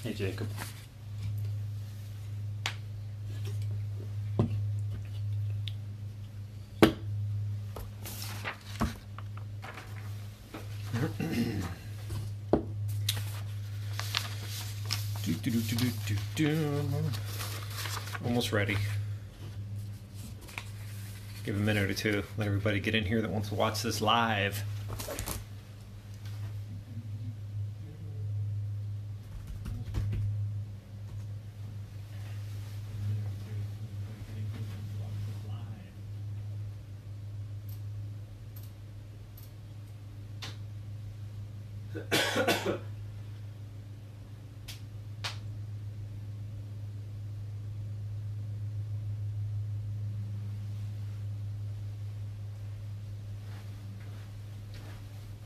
Hey, Jacob. Almost ready. Give a minute or two. Let everybody get in here that wants to watch this live.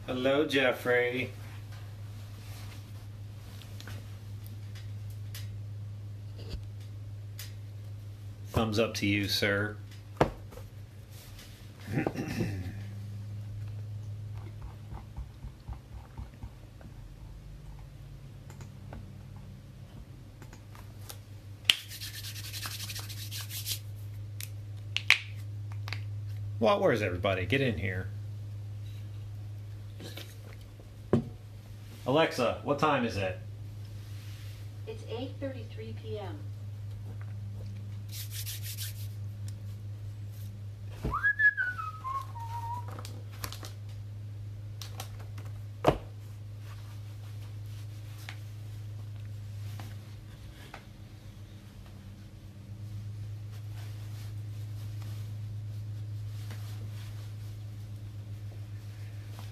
Hello, Jeffrey. Thumbs up to you, sir. Well, where's everybody? Get in here. Alexa, what time is it? It's 8:33 p.m.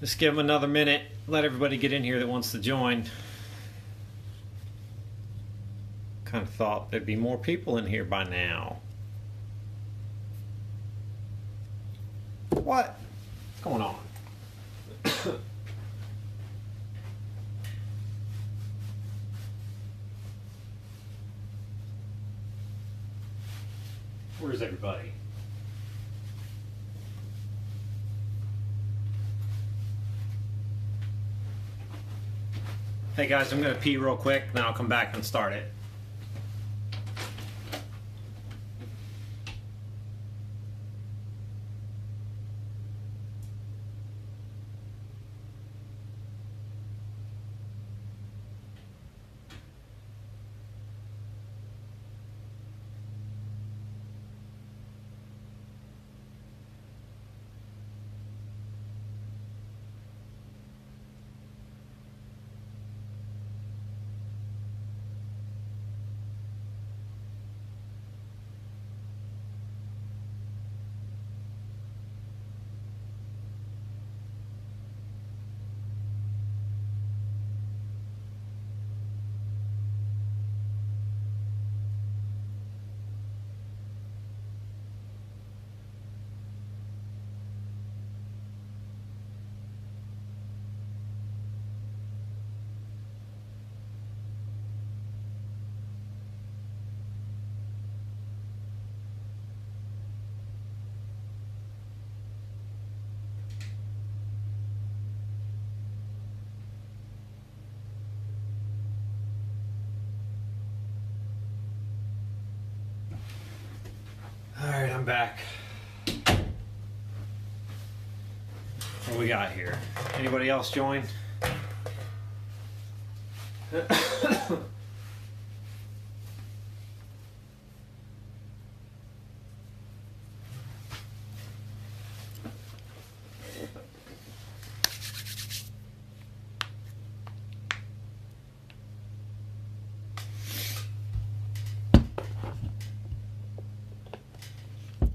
Just give them another minute. Let everybody get in here that wants to join. Kind of thought there'd be more people in here by now. What? What's going on? Where's everybody? Hey guys, I'm gonna pee real quick, then I'll come back and start it. Alright, I'm back. What we got here? Anybody else join?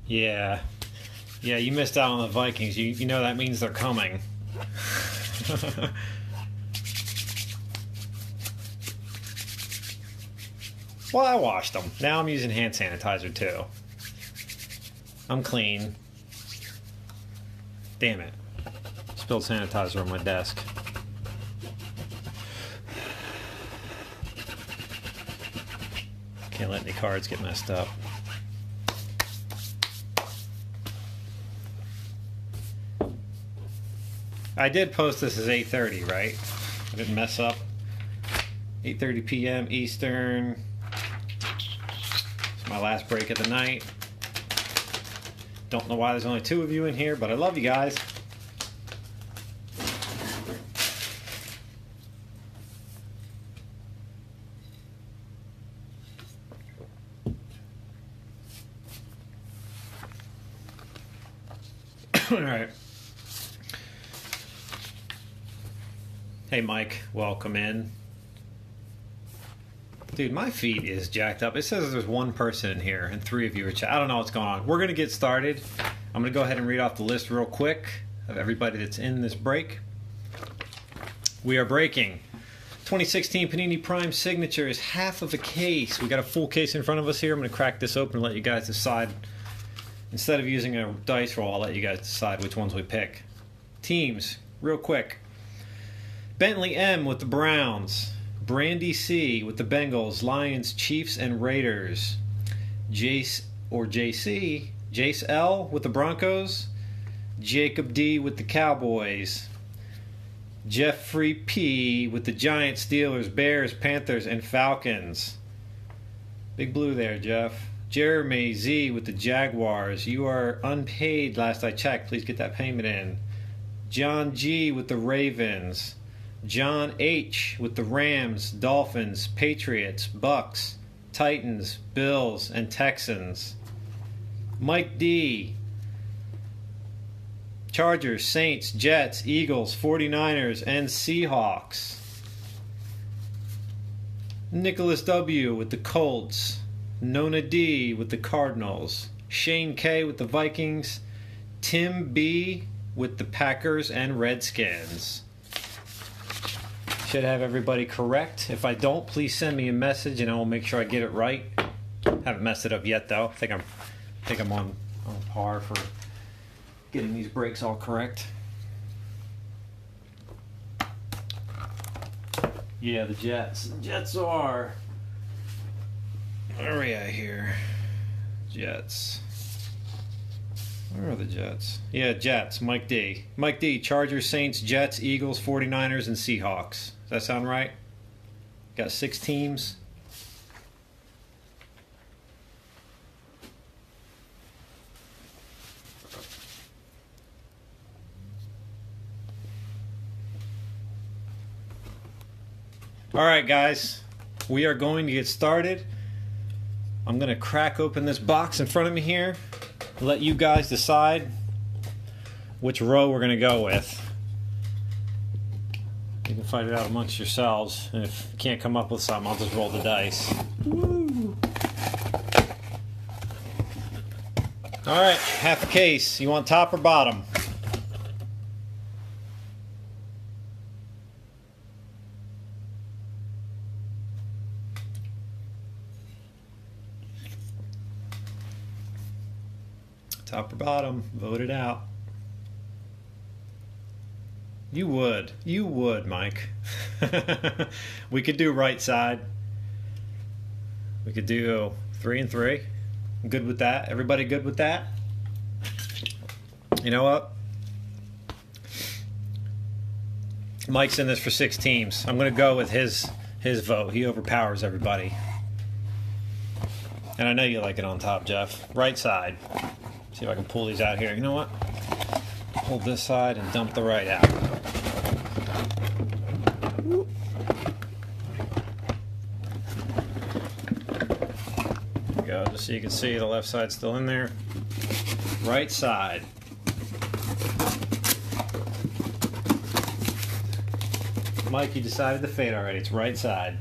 Yeah. Yeah, you missed out on the Vikings. You know that means they're coming. Well, I washed them. Now I'm using hand sanitizer too. I'm clean. Damn it. Spilled sanitizer on my desk. Can't let any cards get messed up. I did post this as 8:30, right? I didn't mess up. 8:30 p.m. Eastern. It's my last break of the night. Don't know why there's only 2 of you in here, but I love you guys. All right. Hey, Mike, welcome in. Dude, my feed is jacked up. It says there's 1 person in here and 3 of you are chat. I don't know what's going on. We're going to get started. I'm going to go ahead and read off the list real quick of everybody that's in this break. We are breaking 2016 Panini Prime Signature is half of a case. We got a full case in front of us here. I'm going to crack this open and let you guys decide. Instead of using a dice roll, I'll let you guys decide which ones we pick. Teams, real quick. Bentley M with the Browns. Brandy C with the Bengals, Lions, Chiefs, and Raiders. Jace or JC, Jace L with the Broncos. Jacob D with the Cowboys. Jeffrey P with the Giants, Steelers, Bears, Panthers, and Falcons. Big blue there, Jeff. Jeremy Z with the Jaguars. You are unpaid last I checked. Please get that payment in. John G with the Ravens. John H with the Rams, Dolphins, Patriots, Bucks, Titans, Bills, and Texans. Mike D. Chargers, Saints, Jets, Eagles, 49ers, and Seahawks. Nicholas W with the Colts. Nona D with the Cardinals. Shane K with the Vikings. Tim B with the Packers and Redskins. Should have everybody correct. If I don't, please send me a message and I will make sure I get it right. Haven't messed it up yet though. I think I'm on par for getting these breaks all correct. Yeah, the Jets. The Jets are. Where are we at here? Jets. Where are the Jets? Yeah, Jets. Mike D. Mike D. Chargers, Saints, Jets, Eagles, 49ers, and Seahawks. Does that sound right? Got 6 teams. All right, guys. We are going to get started. I'm going to crack open this box in front of me here. Let you guys decide which row we're going to go with. You can fight it out amongst yourselves. And if you can't come up with something, I'll just roll the dice. Woo. All right, half a case. You want top or bottom? Top or bottom? Vote it out. You would, Mike. We could do right side. We could do 3 and 3. I'm good with that. Everybody good with that? You know what? Mike's in this for 6 teams. I'm going to go with his vote. He overpowers everybody. And I know you like it on top, Jeff. Right side. See if I can pull these out here. You know what? Hold this side and dump the right out. There we go. Just so you can see the left side's still in there. Right side. Mike, you decided the fate already. It's right side.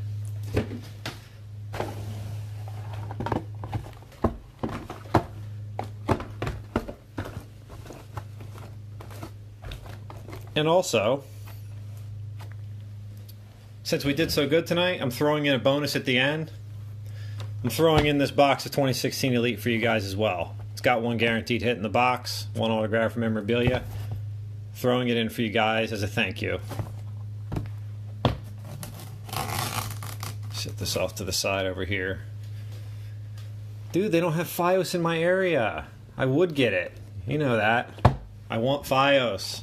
And also, since we did so good tonight, I'm throwing in a bonus at the end. I'm throwing in this box of 2016 Elite for you guys as well. It's got one guaranteed hit in the box, one autograph memorabilia. Throwing it in for you guys as a thank you. Set this off to the side over here. Dude, they don't have Fios in my area. I would get it. You know that. I want Fios.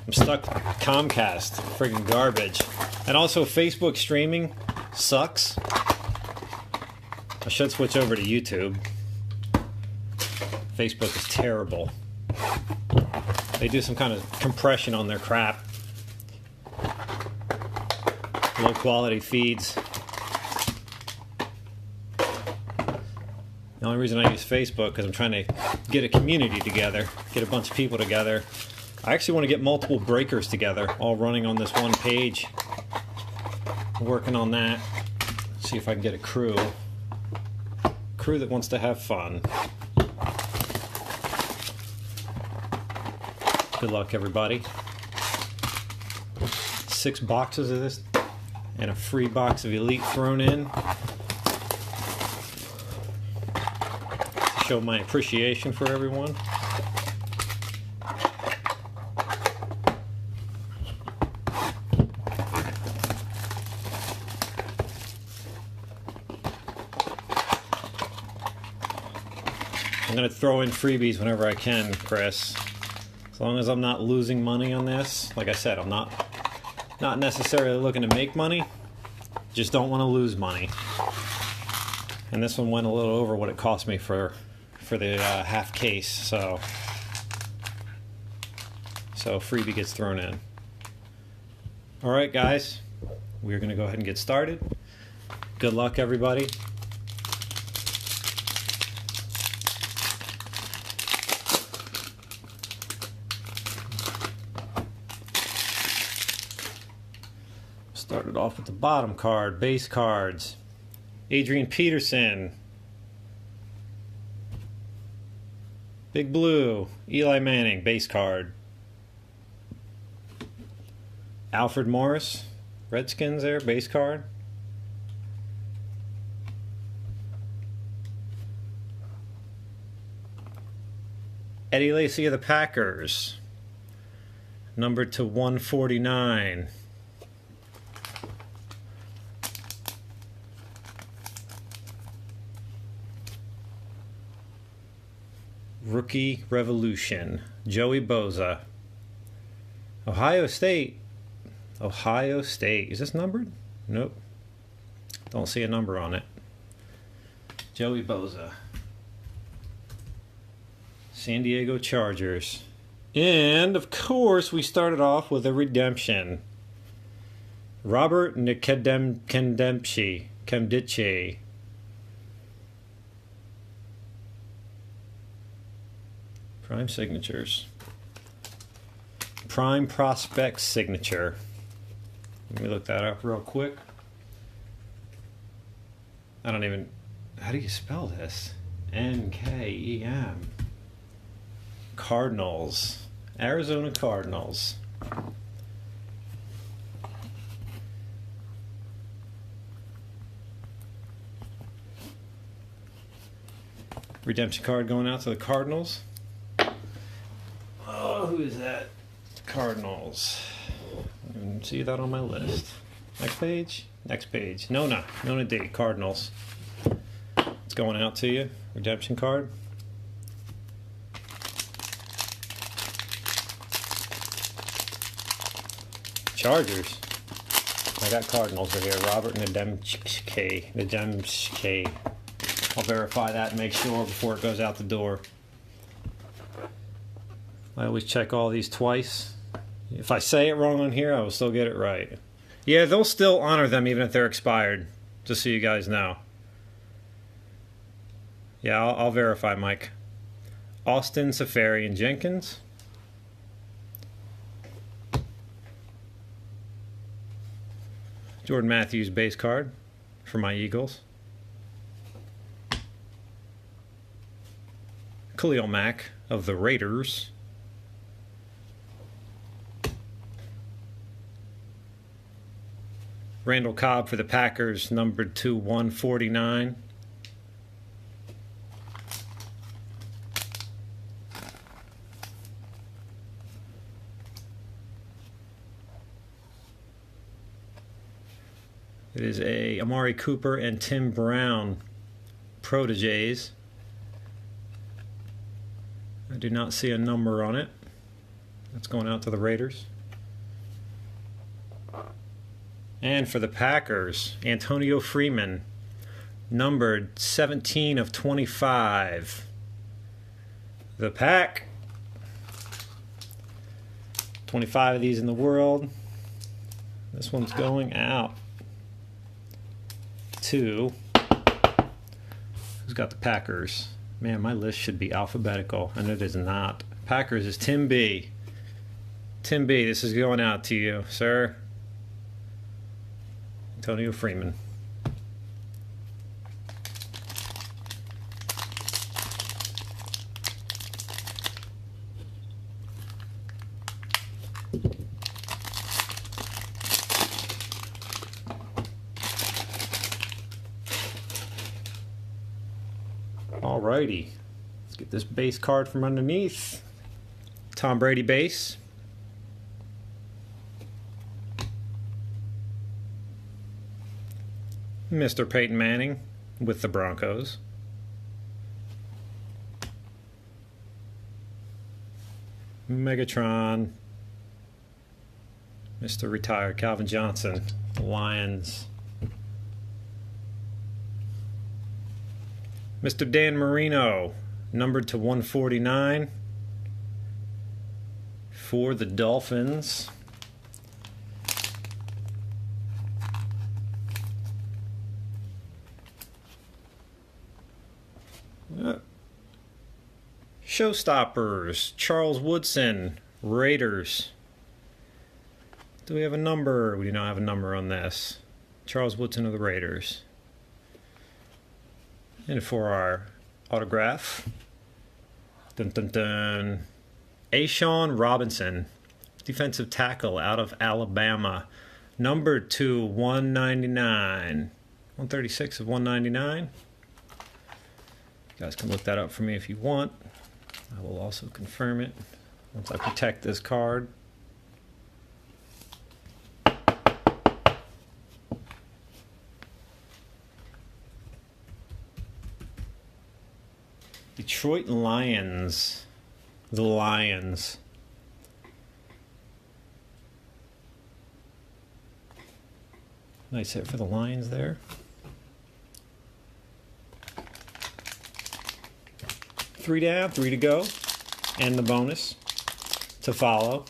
I'm stuck with Comcast. Friggin' garbage. And also, Facebook streaming sucks. I should switch over to YouTube. Facebook is terrible. They do some kind of compression on their crap. Low quality feeds. The only reason I use Facebook because I'm trying to get a community together, get a bunch of people together. I actually want to get multiple breakers together, all running on this one page. I'm working on that. See if I can get a crew that wants to have fun. Good luck, everybody. 6 boxes of this and a free box of Elite thrown in. Show my appreciation for everyone. I'm going to throw in freebies whenever I can, Chris. As long as I'm not losing money on this. Like I said, I'm not necessarily looking to make money. Just don't want to lose money. And this one went a little over what it cost me for the half case, so freebie gets thrown in. All right, guys, we're going to go ahead and get started. Good luck, everybody. Started off with the bottom card, base cards. Adrian Peterson. Big Blue, Eli Manning, base card. Alfred Morris, Redskins there, base card. Eddie Lacy of the Packers, numbered to 149. Rookie Revolution, Joey Bosa. Ohio State. Is this numbered? Nope. Don't see a number on it. Joey Bosa. San Diego Chargers. And, of course, we started off with a redemption. Robert Nkemdiche. Prime signatures. Prime prospect signature. Let me look that up real quick. How do you spell this? N-K-E-M. Cardinals. Arizona Cardinals. Redemption card going out to the Cardinals. Oh, who is that? Cardinals. I didn't see that on my list. Next page? Next page. Nona D. Cardinals. It's going out to you. Redemption card. Chargers. I got Cardinals right here. Robert Ndemske. I'll verify that and make sure before it goes out the door. I always check all these twice. If I say it wrong on here, I will still get it right. Yeah, they'll still honor them even if they're expired, just so you guys know. Yeah, I'll verify, Mike. Austin Safarian Jenkins. Jordan Matthews base card for my Eagles. Khalil Mack of the Raiders. Randall Cobb for the Packers, numbered to 149. It is a Amari Cooper and Tim Brown proteges. I do not see a number on it. That's going out to the Raiders. And for the Packers, Antonio Freeman, numbered 17 of 25. The Pack. 25 of these in the world. This one's going out to... Who's got the Packers? Man, my list should be alphabetical, and it is not. Packers is Tim B. Tim B, this is going out to you, sir. Antonio Freeman. Alrighty, let's get this base card from underneath. Tom Brady base. Mr. Peyton Manning with the Broncos. Megatron. Mr. Retired Calvin Johnson, Lions. Mr. Dan Marino, numbered to 149 for the Dolphins. Showstoppers, Charles Woodson, Raiders. Do we have a number? We do not have a number on this. Charles Woodson of the Raiders. And for our autograph, dun dun dun, Ashawn Robinson, defensive tackle out of Alabama, numbered to 199, 136 of 199. You guys can look that up for me if you want. I will also confirm it once I protect this card. Detroit Lions. The Lions. Nice hit for the Lions there. Three down, three to go. And the bonus to follow.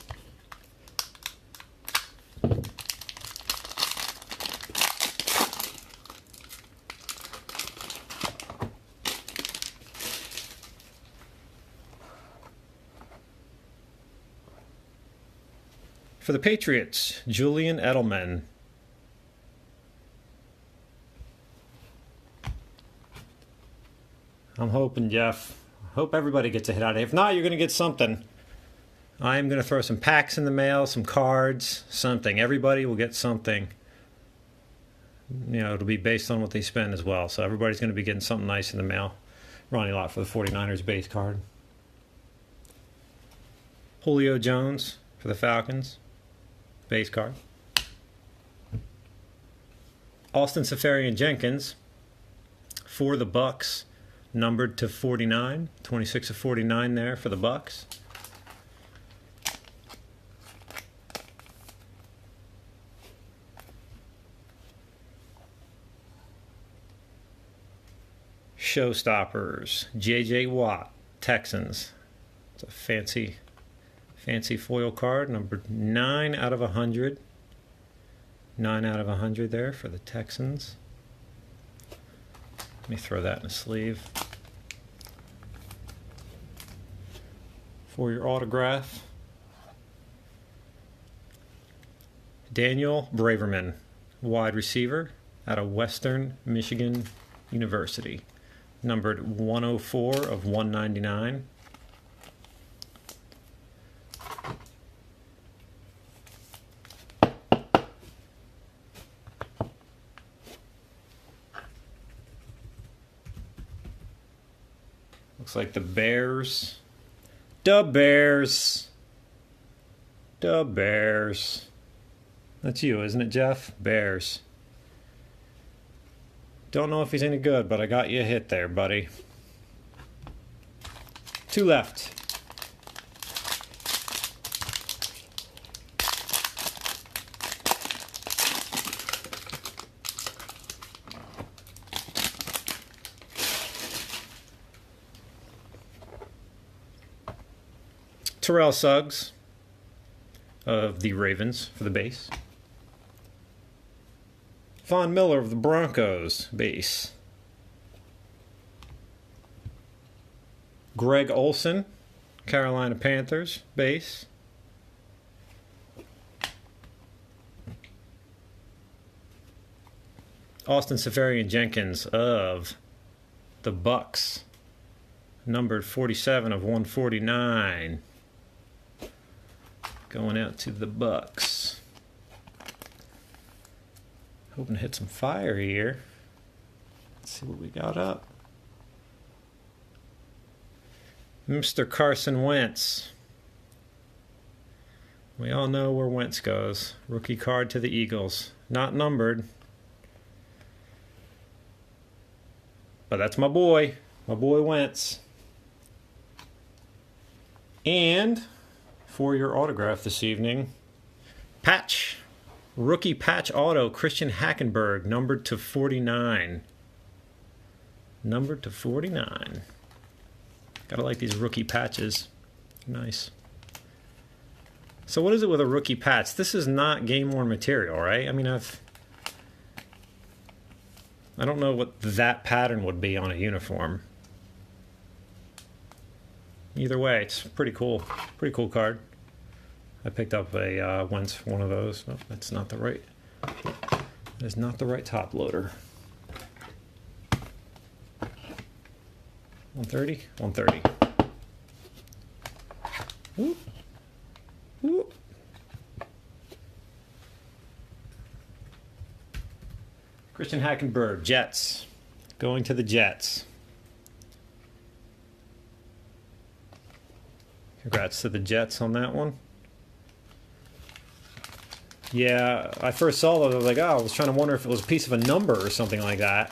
For the Patriots, Julian Edelman. I'm hoping, Jeff. Hope everybody gets a hit out of it. If not, you're going to get something. I am going to throw some packs in the mail, some cards, something. Everybody will get something. You know, it'll be based on what they spend as well. So everybody's going to be getting something nice in the mail. Ronnie Lott for the 49ers base card. Julio Jones for the Falcons. Base card. Austin Seferian-Jenkins for the Bucks, numbered to 49, 26 of 49 there for the Bucks. Showstoppers, J.J. Watt, Texans. It's a fancy foil card, numbered 9 out of 100. 9 out of 100 there for the Texans. Let me throw that in a sleeve. For your autograph, Daniel Braverman, wide receiver out of Western Michigan University, numbered 104 of 199. Looks like the Bears. The Bears. The Bears. That's you, isn't it, Jeff? Bears. Don't know if he's any good, but I got you a hit there, buddy. 2 left. Terrell Suggs of the Ravens for the base. Von Miller of the Broncos, base. Greg Olson, Carolina Panthers, base. Austin Seferian Jenkins of the Bucks, numbered 47 of 149. Going out to the Bucks. Hoping to hit some fire here. Let's see what we got up. Mr. Carson Wentz. We all know where Wentz goes. Rookie card to the Eagles. Not numbered. But that's my boy. My boy Wentz. And for your autograph this evening, patch. Rookie patch auto, Christian Hackenberg, numbered to 49. Numbered to 49. Gotta like these rookie patches. Nice. So what is it with a rookie patch? This is not game-worn material, right? I mean, I don't know what that pattern would be on a uniform. Either way, it's pretty cool. Pretty cool card. I picked up a Wentz one of those. No, that's not the right. That is not the right top loader. 130? 130. Whoop. Whoop. Christian Hackenberg, Jets. Going to the Jets. Congrats to the Jets on that one. Yeah, I first saw that, I was like, oh, I was trying to wonder if it was a piece of a number or something like that.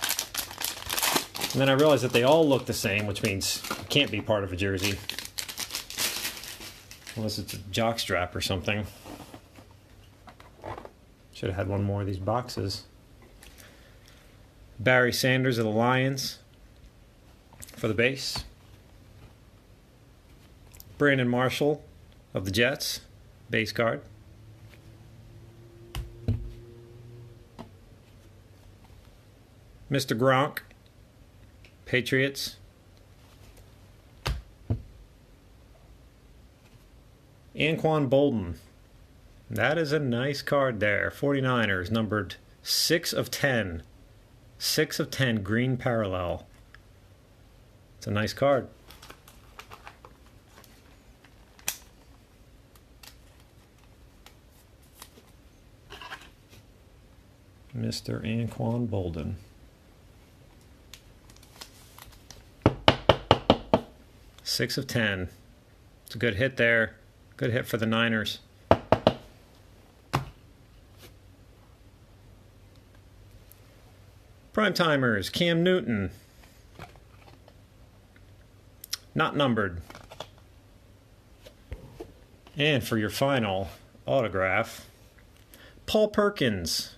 And then I realized that they all look the same, which means it can't be part of a jersey. Unless it's a jockstrap or something. Should have had one more of these boxes. Barry Sanders of the Lions for the base. Brandon Marshall of the Jets, base card. Mr. Gronk, Patriots. Anquan Bolden. That is a nice card there. 49ers, numbered 6 of 10. 6 of 10, green parallel. It's a nice card. Mr. Anquan Bolden. Six of 10. It's a good hit there. Good hit for the Niners. Prime timers, Cam Newton. Not numbered. And for your final autograph, Paul Perkins,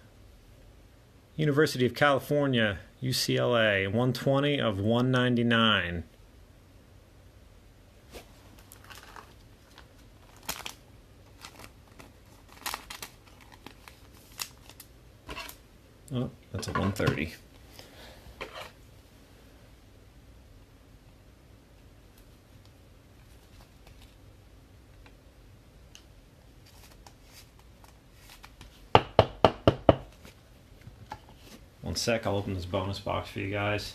University of California, UCLA, 120 of 199. Oh, that's a 130. One sec, I'll open this bonus box for you guys.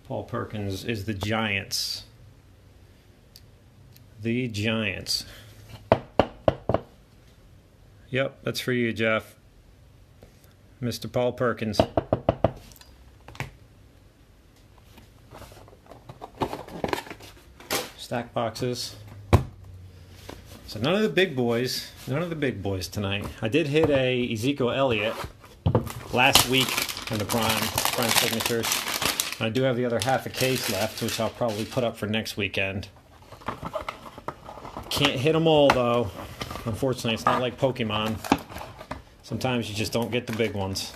Paul Perkins is the Giants. The Giants. Yep, that's for you, Jeff. Mr. Paul Perkins. Stack boxes. So none of the big boys. None of the big boys tonight. I did hit a Ezekiel Elliott. last week in the prime signatures. I do have the other half a case left, which I'll probably put up for next weekend. Can't hit them all, though. Unfortunately, it's not like Pokemon. Sometimes you just don't get the big ones.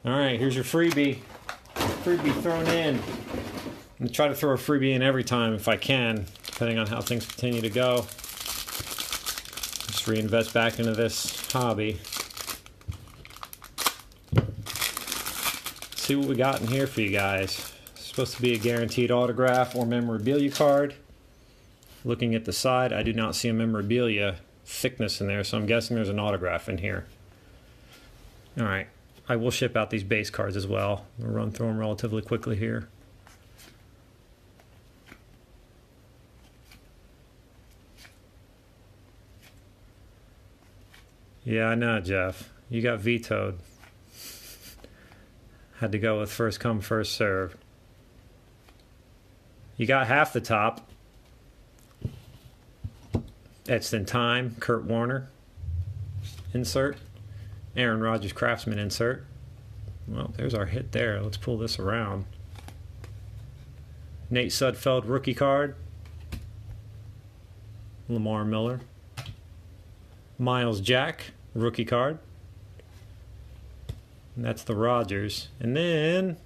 Alright, here's your freebie. Freebie thrown in. I'm going to try to throw a freebie in every time if I can, depending on how things continue to go. Just reinvest back into this hobby. See what we got in here for you guys. It's supposed to be a guaranteed autograph or memorabilia card. Looking at the side, I do not see a memorabilia thickness in there, so I'm guessing there's an autograph in here. Alright, I will ship out these base cards as well. We'll run through them relatively quickly here. Yeah, I know, Jeff. You got vetoed. Had to go with first come, first serve. You got half the top. Etched in time, Kurt Warner insert. Aaron Rodgers Craftsman insert. Well, there's our hit there. Let's pull this around. Nate Sudfeld rookie card. Lamar Miller. Miles Jack rookie card. And that's the Rodgers. And then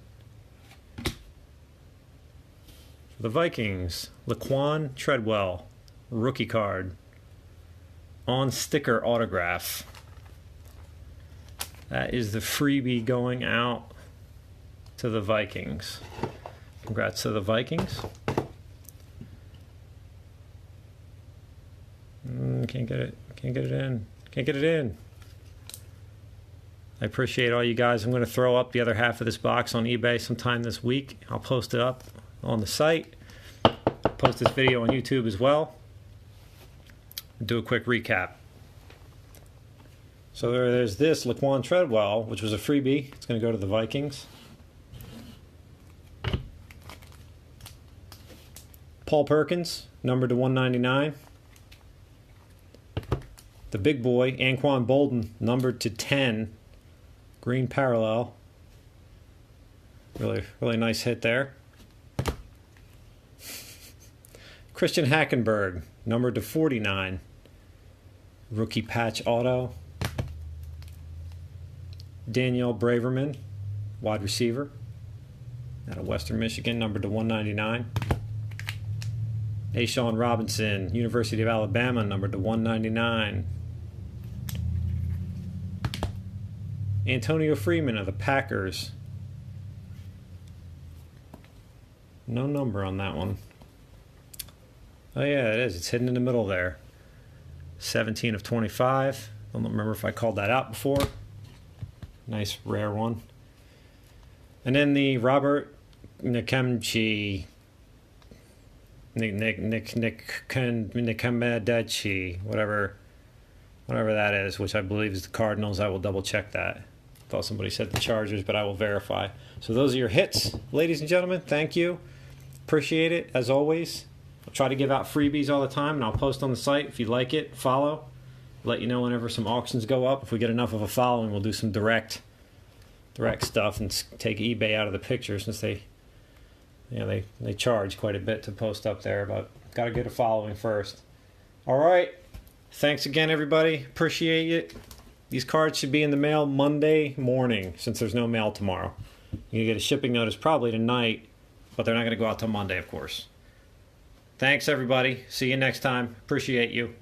for the Vikings, Laquan Treadwell rookie card. On sticker autograph. That is the freebie going out to the Vikings. Congrats to the Vikings. Can't get it. Can't get it in. Can't get it in. I appreciate all you guys. I'm going to throw up the other half of this box on eBay sometime this week. I'll post it up on the site. Post this video on YouTube as well. Do a quick recap. So there's this Laquan Treadwell, which was a freebie. It's going to go to the Vikings. Paul Perkins, numbered to 199. The big boy, Anquan Bolden, numbered to 10. Green parallel. Really nice hit there. Christian Hackenberg, numbered to 49. Rookie patch auto. Daniel Braverman, wide receiver. Out of Western Michigan, numbered to 199. Ashawn Robinson, University of Alabama, numbered to 199. Antonio Freeman of the Packers. No number on that one. Oh yeah, it is. It's hidden in the middle there. 17 of 25. I don't remember if I called that out before. Nice rare one. And then the Robert Nikemchi, Nikemadachi, whatever that is, which I believe is the Cardinals. I will double check that. Thought somebody said the Chargers, but I will verify. So those are your hits, ladies and gentlemen. Thank you. Appreciate it, as always. I'll try to give out freebies all the time, and I'll post on the site. If you like it, follow. Let you know whenever some auctions go up. If we get enough of a following, we'll do some direct stuff and take eBay out of the picture, since they charge quite a bit to post up there, but got to get a following first. All right. Thanks again, everybody. Appreciate it. These cards should be in the mail Monday morning, since there's no mail tomorrow. You can get a shipping notice probably tonight, but they're not going to go out till Monday, of course. Thanks, everybody. See you next time. Appreciate you.